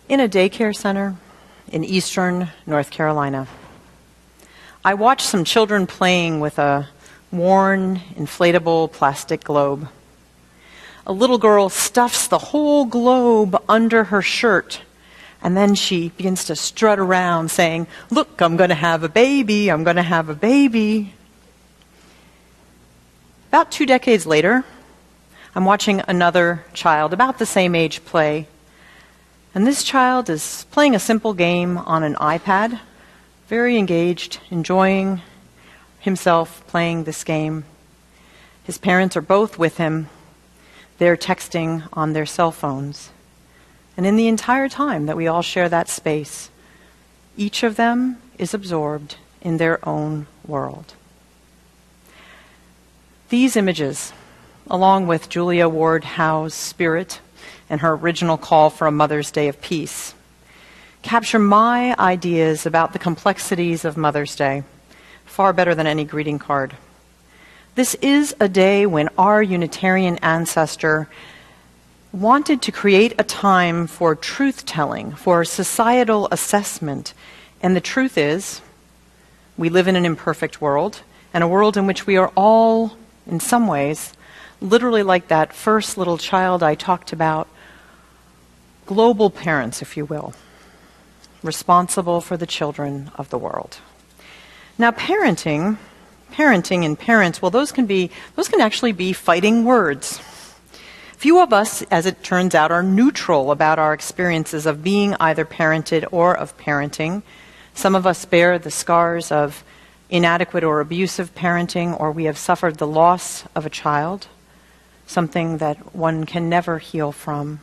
In a daycare center in eastern North Carolina, I watched some children playing with a worn, inflatable plastic globe. A little girl stuffs the whole globe under her shirt, and then she begins to strut around saying, "Look, I'm going to have a baby, I'm going to have a baby." About 2 decades later, I'm watching another child about the same age play. And this child is playing a simple game on an iPad, very engaged, enjoying himself playing this game. His parents are both with him. They're texting on their cell phones. And in the entire time that we all share that space, each of them is absorbed in their own world. These images, along with Julia Ward Howe's spirit and her original call for a Mother's Day of Peace, capture my ideas about the complexities of Mother's Day far better than any greeting card. This is a day when our Unitarian ancestor wanted to create a time for truth-telling, for societal assessment. And the truth is, we live in an imperfect world, and a world in which we are all, in some ways, literally like that first little child I talked about, global parents, if you will, responsible for the children of the world. Now, parenting and parents, well, those can actually be fighting words. Few of us, as it turns out, are neutral about our experiences of being either parented or of parenting. Some of us bear the scars of inadequate or abusive parenting, or we have suffered the loss of a child, something that one can never heal from.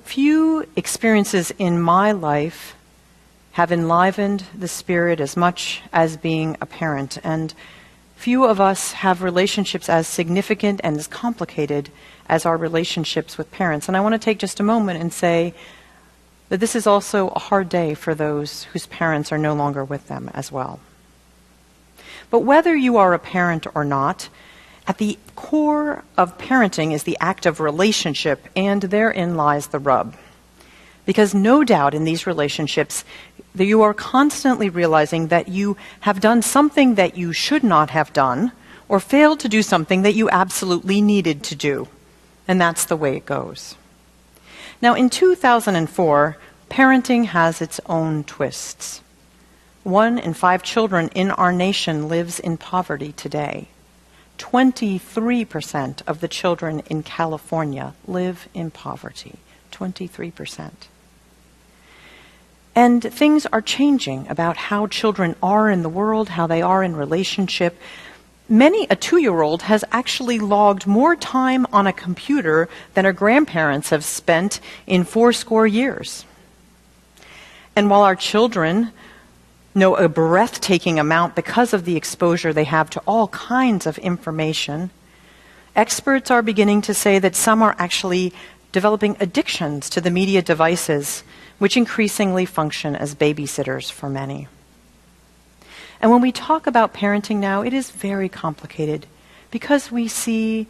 Few experiences in my life have enlivened the spirit as much as being a parent, and few of us have relationships as significant and as complicated as our relationships with parents. And I want to take just a moment and say that this is also a hard day for those whose parents are no longer with them as well. But whether you are a parent or not, at the core of parenting is the act of relationship, and therein lies the rub. Because no doubt in these relationships, that you are constantly realizing that you have done something that you should not have done, or failed to do something that you absolutely needed to do. And that's the way it goes. Now, in 2004, parenting has its own twists. 1 in 5 children in our nation lives in poverty today. 23% of the children in California live in poverty. 23%. And things are changing about how children are in the world, how they are in relationship. Many a 2-year-old has actually logged more time on a computer than her grandparents have spent in 80 years. And while our children know a breathtaking amount because of the exposure they have to all kinds of information, experts are beginning to say that some are actually developing addictions to the media devices, which increasingly function as babysitters for many. And when we talk about parenting now, it is very complicated because we see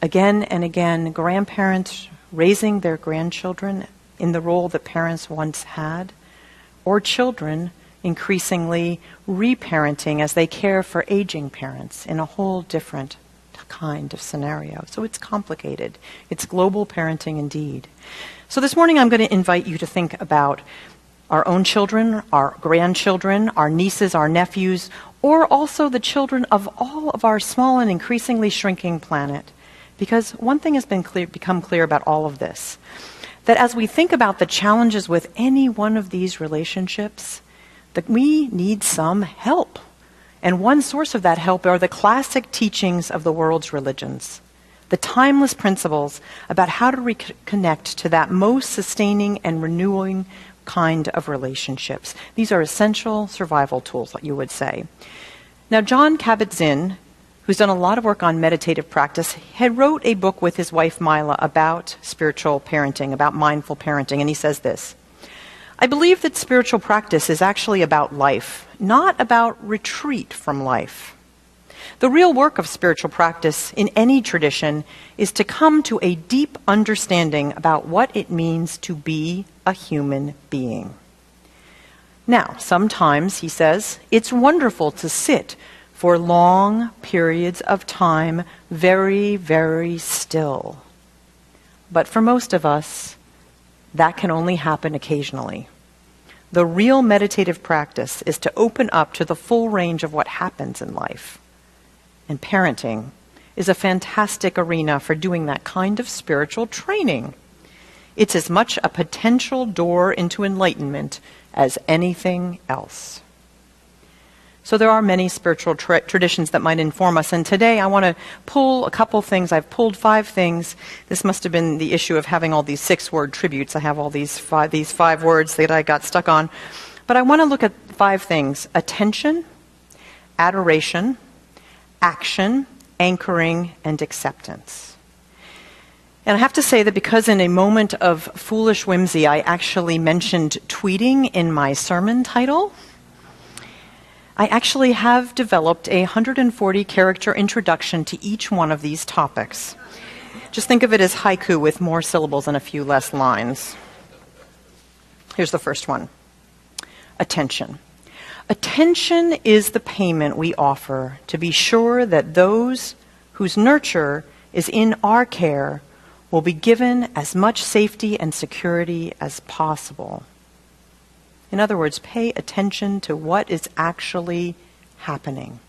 again and again grandparents raising their grandchildren in the role that parents once had, or children increasingly reparenting as they care for aging parents in a whole different kind of scenario. So it's complicated. It's global parenting indeed. So this morning I'm going to invite you to think about our own children, our grandchildren, our nieces, our nephews, or also the children of all of our small and increasingly shrinking planet. Because one thing has become clear about all of this, that as we think about the challenges with any one of these relationships, that we need some help. And one source of that help are the classic teachings of the world's religions, the timeless principles about how to reconnect to that most sustaining and renewing kind of relationships. These are essential survival tools, you would say. Now, Jon Kabat-Zinn, who's done a lot of work on meditative practice, had wrote a book with his wife Mila about spiritual parenting, about mindful parenting, and he says this: I believe that spiritual practice is actually about life, not about retreat from life. The real work of spiritual practice in any tradition is to come to a deep understanding about what it means to be a human being. Now, sometimes, he says, it's wonderful to sit for long periods of time very, very still. But for most of us, that can only happen occasionally. The real meditative practice is to open up to the full range of what happens in life. And parenting is a fantastic arena for doing that kind of spiritual training. It's as much a potential door into enlightenment as anything else. So there are many spiritual traditions that might inform us, and today I want to pull a couple things. I've pulled 5 things. This must have been the issue of having all these 6-word tributes. I have all these five words that I got stuck on. But I want to look at 5 things: attention, adoration, action, anchoring, and acceptance. And I have to say that because in a moment of foolish whimsy, I actually mentioned tweeting in my sermon title, I actually have developed a 140-character introduction to each one of these topics. Just think of it as haiku with more syllables and a few less lines. Here's the first one. Attention. Attention is the payment we offer to be sure that those whose nurture is in our care will be given as much safety and security as possible. In other words, pay attention to what is actually happening.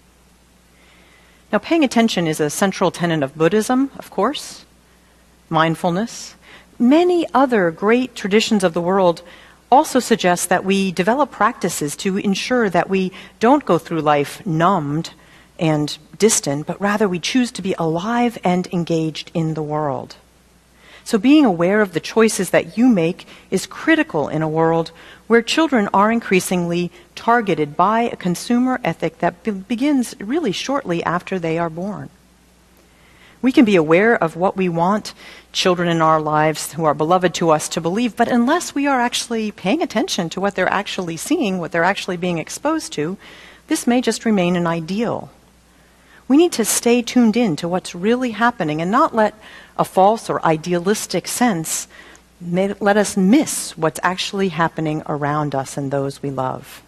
Now, paying attention is a central tenet of Buddhism, of course, mindfulness. Many other great traditions of the world also suggest that we develop practices to ensure that we don't go through life numbed and distant, but rather we choose to be alive and engaged in the world. So being aware of the choices that you make is critical in a world where children are increasingly targeted by a consumer ethic that begins really shortly after they are born. We can be aware of what we want children in our lives who are beloved to us to believe, but unless we are actually paying attention to what they're actually seeing, what they're actually being exposed to, this may just remain an ideal. We need to stay tuned in to what's really happening and not let a false or idealistic sense let us miss what's actually happening around us and those we love.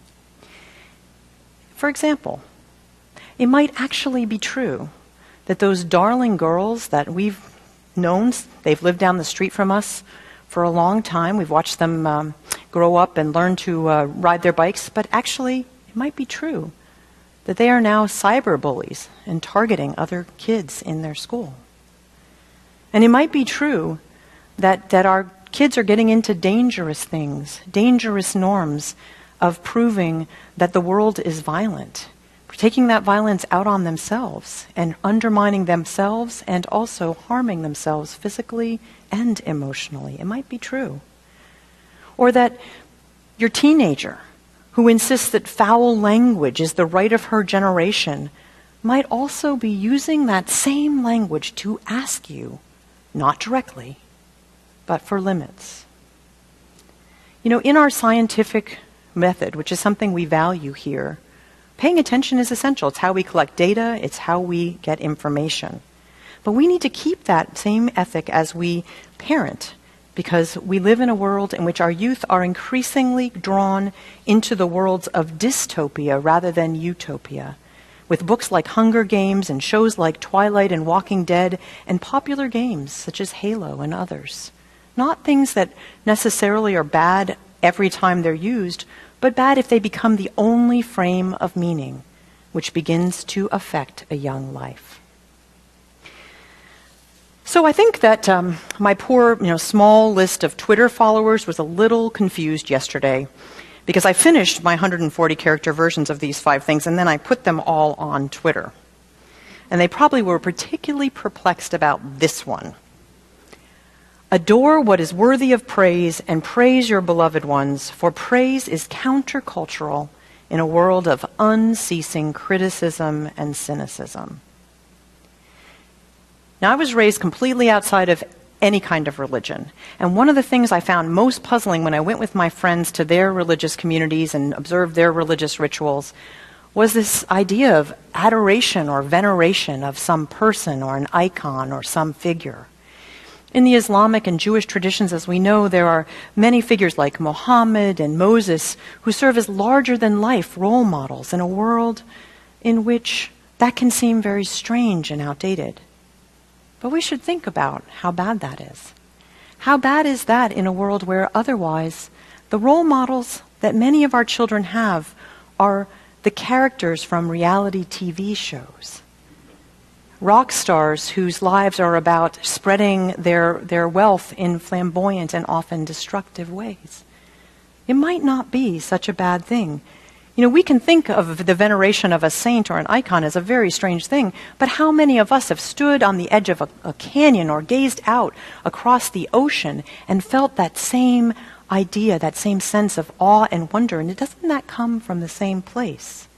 For example, it might actually be true that those darling girls that we've known, they've lived down the street from us for a long time. We've watched them grow up and learn to ride their bikes, but actually it might be true that they are now cyber bullies and targeting other kids in their school. And it might be true that our kids are getting into dangerous things, dangerous norms of proving that the world is violent, taking that violence out on themselves and undermining themselves and also harming themselves physically and emotionally. It might be true. Or that your teenager who insists that foul language is the right of her generation might also be using that same language to ask you, not directly, but for limits. You know, in our scientific method, which is something we value here, paying attention is essential. It's how we collect data. It's how we get information. But we need to keep that same ethic as we parent, because we live in a world in which our youth are increasingly drawn into the worlds of dystopia rather than utopia, with books like Hunger Games and shows like Twilight and Walking Dead and popular games such as Halo and others. Not things that necessarily are bad every time they're used, but bad if they become the only frame of meaning, which begins to affect a young life. So I think that my poor, small list of Twitter followers was a little confused yesterday, because I finished my 140-character versions of these 5 things, and then I put them all on Twitter. And they probably were particularly perplexed about this one. Adore what is worthy of praise and praise your beloved ones, for praise is countercultural in a world of unceasing criticism and cynicism. Now, I was raised completely outside of any kind of religion. And one of the things I found most puzzling when I went with my friends to their religious communities and observed their religious rituals was this idea of adoration or veneration of some person or an icon or some figure. In the Islamic and Jewish traditions, as we know, there are many figures like Muhammad and Moses who serve as larger-than-life role models in a world in which that can seem very strange and outdated. But we should think about how bad that is. How bad is that in a world where otherwise the role models that many of our children have are the characters from reality TV shows? Rock stars whose lives are about spreading their wealth in flamboyant and often destructive ways. It might not be such a bad thing. You know, we can think of the veneration of a saint or an icon as a very strange thing, but how many of us have stood on the edge of a canyon or gazed out across the ocean and felt that same idea, that same sense of awe and wonder, and doesn't that come from the same place?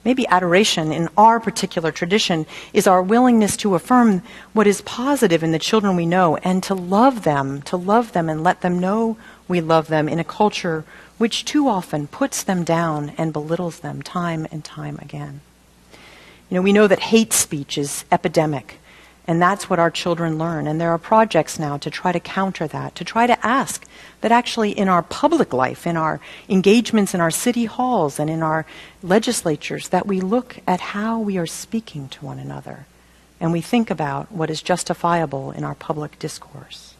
Maybe adoration in our particular tradition is our willingness to affirm what is positive in the children we know and to love them and let them know we love them in a culture which too often puts them down and belittles them time and time again. You know, we know that hate speech is epidemic, and that's what our children learn. And there are projects now to try to counter that, to try to ask that actually in our public life, in our engagements in our city halls and in our legislatures, that we look at how we are speaking to one another and we think about what is justifiable in our public discourse.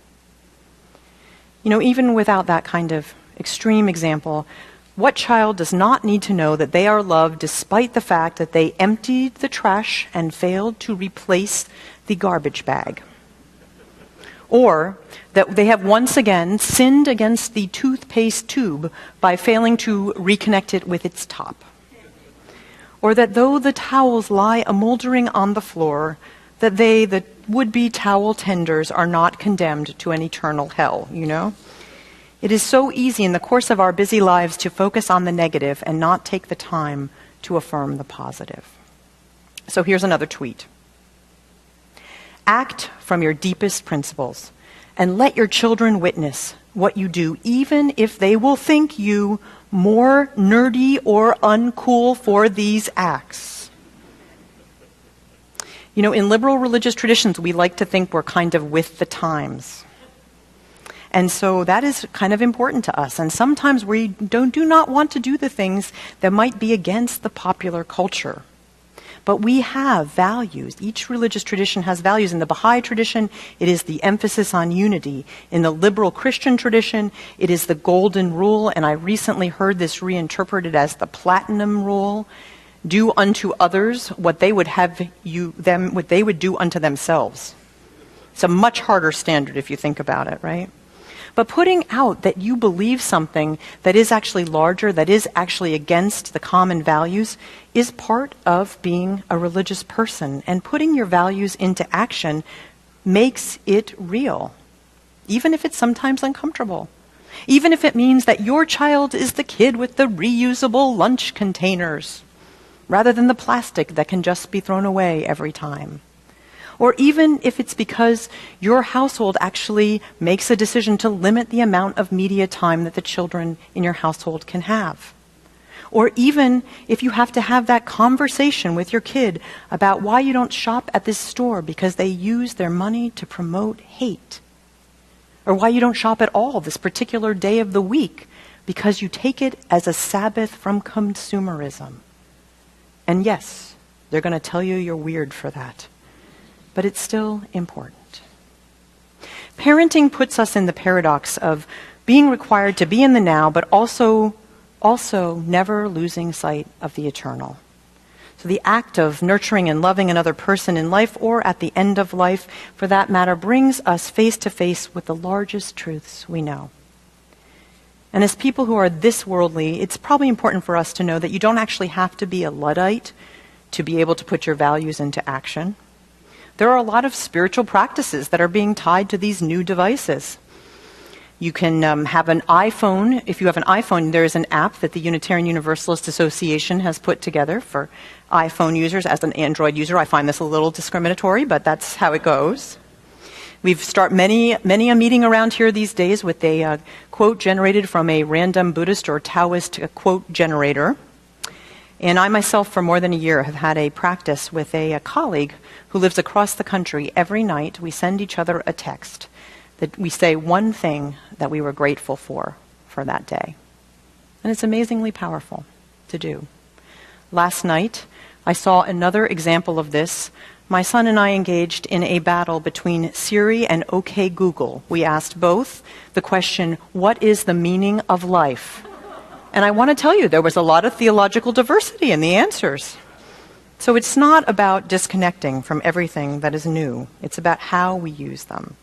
You know, even without that kind of extreme example, what child does not need to know that they are loved despite the fact that they emptied the trash and failed to replace the garbage bag? Or that they have once again sinned against the toothpaste tube by failing to reconnect it with its top? Or that though the towels lie a-moldering on the floor, that they, the would-be towel tenders, are not condemned to an eternal hell, you know? It is so easy in the course of our busy lives to focus on the negative and not take the time to affirm the positive. So here's another tweet. Act from your deepest principles and let your children witness what you do, even if they will think you more nerdy or uncool for these acts. You know, in liberal religious traditions, we like to think we're kind of with the times. And so that is kind of important to us. And sometimes we do not want to do the things that might be against the popular culture. But we have values. Each religious tradition has values. In the Baha'i tradition, it is the emphasis on unity. In the liberal Christian tradition, it is the golden rule. And I recently heard this reinterpreted as the platinum rule. Do unto others what they would what they would do unto themselves. It's a much harder standard if you think about it, right? But putting out that you believe something that is actually larger, that is actually against the common values, is part of being a religious person. And putting your values into action makes it real, even if it's sometimes uncomfortable. Even if it means that your child is the kid with the reusable lunch containers, rather than the plastic that can just be thrown away every time. Or even if it's because your household actually makes a decision to limit the amount of media time that the children in your household can have. Or even if you have to have that conversation with your kid about why you don't shop at this store because they use their money to promote hate. Or why you don't shop at all this particular day of the week because you take it as a Sabbath from consumerism. And yes, they're going to tell you you're weird for that. But it's still important. Parenting puts us in the paradox of being required to be in the now, but also never losing sight of the eternal. So the act of nurturing and loving another person in life, or at the end of life, for that matter, brings us face to face with the largest truths we know. And as people who are this worldly, it's probably important for us to know that you don't actually have to be a Luddite to be able to put your values into action. There are a lot of spiritual practices that are being tied to these new devices. You can have an iPhone. If you have an iPhone, there is an app that the Unitarian Universalist Association has put together for iPhone users. As an Android user, I find this a little discriminatory, but that's how it goes. We've started many a meeting around here these days with a quote generated from a random Buddhist or Taoist quote generator. And I myself, for more than a year, have had a practice with a colleague who lives across the country. Every night, we send each other a text that we say one thing that we were grateful for that day. And it's amazingly powerful to do. Last night, I saw another example of this. My son and I engaged in a battle between Siri and OK Google. We asked both the question, what is the meaning of life? And I want to tell you, there was a lot of theological diversity in the answers. So it's not about disconnecting from everything that is new. It's about how we use them.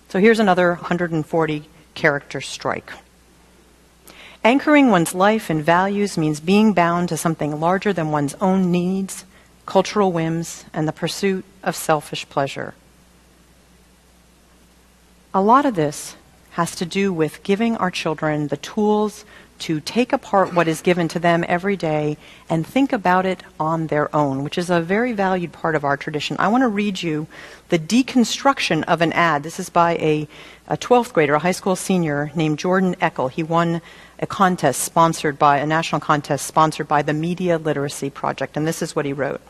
So here's another 140-character strike. Anchoring one's life in values means being bound to something larger than one's own needs, cultural whims, and the pursuit of selfish pleasure. A lot of this has to do with giving our children the tools to take apart what is given to them every day and think about it on their own, which is a very valued part of our tradition. I want to read you the deconstruction of an ad. This is by a 12th grader, a high school senior named Jordan Eckel. He won a national contest sponsored by the Media Literacy Project, and this is what he wrote.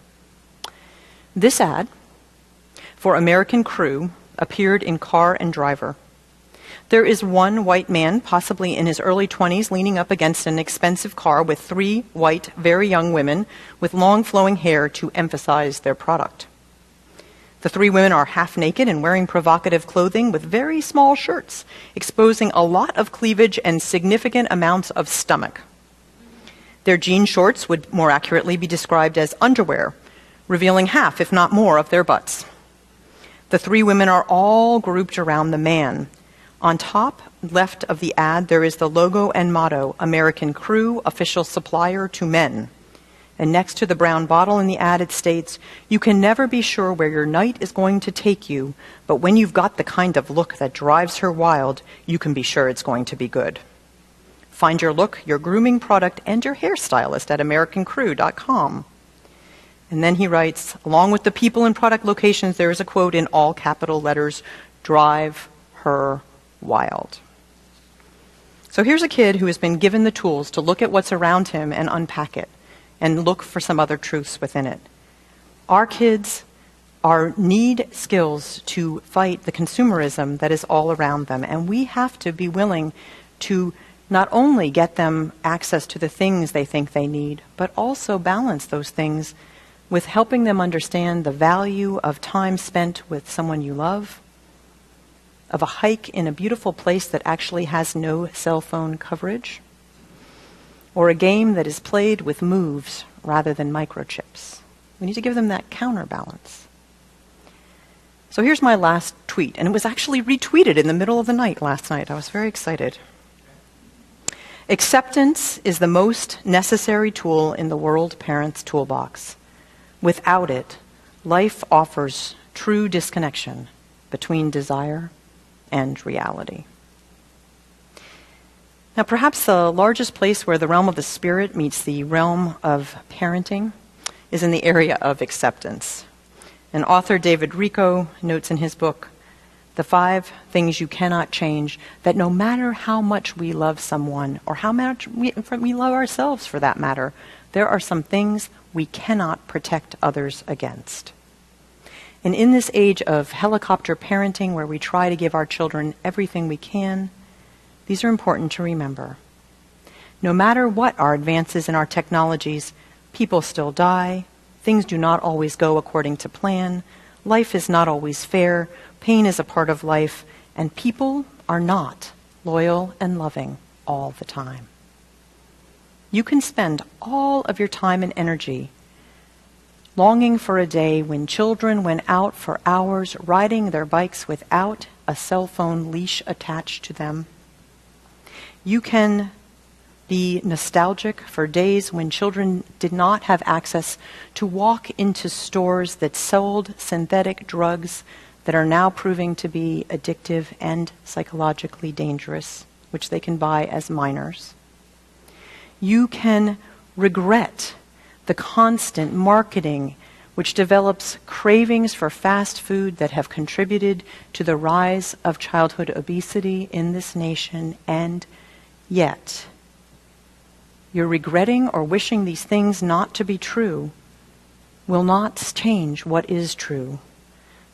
This ad for American Crew appeared in Car and Driver. There is one white man, possibly in his early 20s, leaning up against an expensive car with 3 white, very young women with long flowing hair to emphasize their product. The 3 women are half naked and wearing provocative clothing with very small shirts, exposing a lot of cleavage and significant amounts of stomach. Their jean shorts would more accurately be described as underwear, revealing half, if not more, of their butts. The 3 women are all grouped around the man. On top left of the ad, there is the logo and motto, American Crew, official supplier to men. And next to the brown bottle in the ad, it states, you can never be sure where your night is going to take you, but when you've got the kind of look that drives her wild, you can be sure it's going to be good. Find your look, your grooming product, and your hairstylist at AmericanCrew.com. And then he writes, along with the people and product locations, there is a quote in all capital letters, drive her wild. So here's a kid who has been given the tools to look at what's around him and unpack it and look for some other truths within it. Our kids need skills to fight the consumerism that is all around them, and we have to be willing to not only get them access to the things they think they need, but also balance those things with helping them understand the value of time spent with someone you love, of a hike in a beautiful place that actually has no cell phone coverage, or a game that is played with moves rather than microchips. We need to give them that counterbalance. So here's my last tweet, and it was actually retweeted in the middle of the night last night. I was very excited. Acceptance is the most necessary tool in the world parent's toolbox. Without it, life offers true disconnection between desire and reality. Now, perhaps the largest place where the realm of the spirit meets the realm of parenting is in the area of acceptance. And author David Richo notes in his book, The 5 Things You Cannot Change, that no matter how much we love someone, or how much we love ourselves for that matter, there are some things we cannot protect others against. And in this age of helicopter parenting, where we try to give our children everything we can, these are important to remember. No matter what our advances in our technologies, people still die, things do not always go according to plan, life is not always fair, pain is a part of life, and people are not loyal and loving all the time. You can spend all of your time and energy longing for a day when children went out for hours riding their bikes without a cell phone leash attached to them. You can be nostalgic for days when children did not have access to walk into stores that sold synthetic drugs that are now proving to be addictive and psychologically dangerous, which they can buy as minors. You can regret the constant marketing which develops cravings for fast food that have contributed to the rise of childhood obesity in this nation, and yet Your regretting or wishing these things not to be true will not change what is true.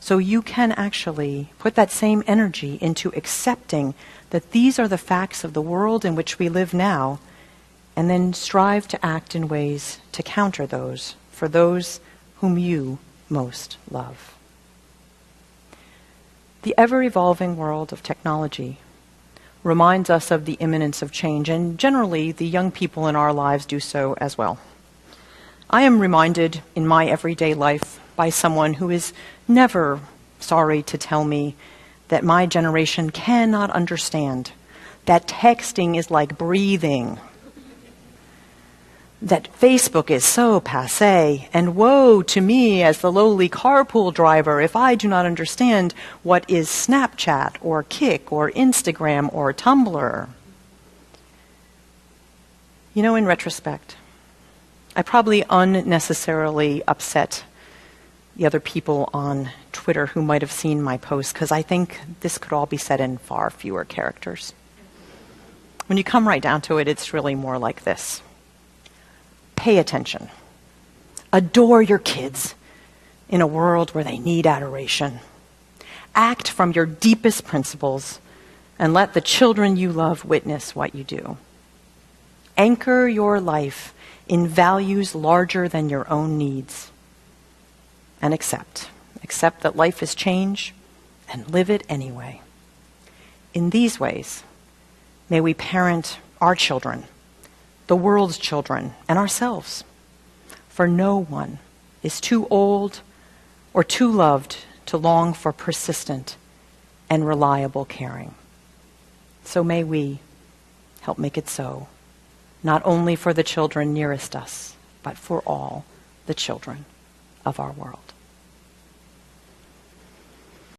So you can actually put that same energy into accepting that these are the facts of the world in which we live now, and then strive to act in ways to counter those for those whom you most love. The ever-evolving world of technology reminds us of the imminence of change, and generally the young people in our lives do so as well. I am reminded in my everyday life by someone who is never sorry to tell me that my generation cannot understand that texting is like breathing, that Facebook is so passé, and woe to me as the lowly carpool driver if I do not understand what is Snapchat or Kik or Instagram or Tumblr. You know, in retrospect, I probably unnecessarily upset the other people on Twitter who might have seen my post, because I think this could all be said in far fewer characters. When you come right down to it, it's really more like this. Pay attention. Adore your kids in a world where they need adoration. Act from your deepest principles and let the children you love witness what you do. Anchor your life in values larger than your own needs. And accept that life is change, and live it anyway. In these ways, may we parent our children, the world's children, and ourselves. For no one is too old or too loved to long for persistent and reliable caring. So may we help make it so, not only for the children nearest us, but for all the children of our world.